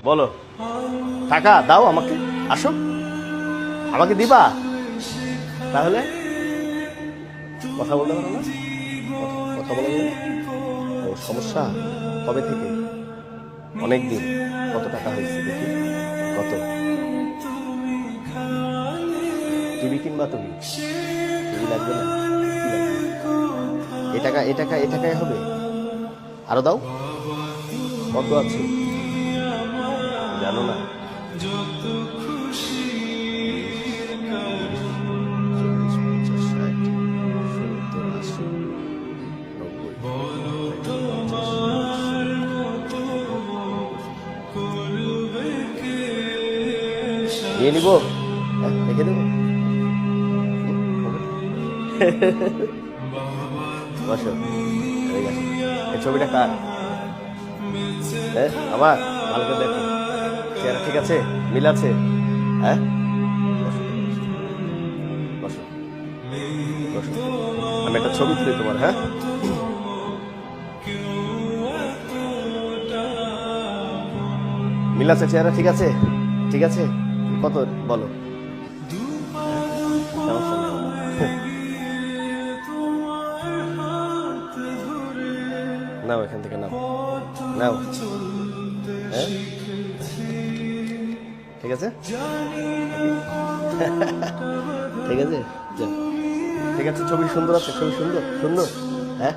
বলো, টাকা দাও আমাকে, আসো, আমাকে দিবা? তাহলে কথা বলতে পারো না? কথা বলা যাবে না? ও সমস্যা কবে থেকে? অনেক দিন। কত টাকা হয়েছে দেখি? কত? টিভি কিনবা তুমি? টিভি লাগবে না? কি লাগবে? এ টাকায় হবে? আরো দাও। কত আছে জানো না? 40, 50, 60, 70, 80, 90, 90, নিয়ে নিবো? রেখে দেবো? বসো, ঠিক আছে। এই ছবিটা কার? আমার? ভালো করে দেখো, চেহারা ঠিক আছে, মিল আছে? হ্যাঁ, বসো, বসো, বসো। আমি একটা ছবি তুলি তোমার, হ্যাঁ? মিল আছে, চেহারা ঠিক আছে? ঠিক আছে? কত বলো? সমস্যা নেই। নাও, এখান থেকে নাও, নাও। হ্যাঁ, ঠিক আছে, ঠিক আছে, যাও। ঠিক আছে, ছবি সুন্দর আছে, ছবি সুন্দর সুন্দর, হ্যাঁ।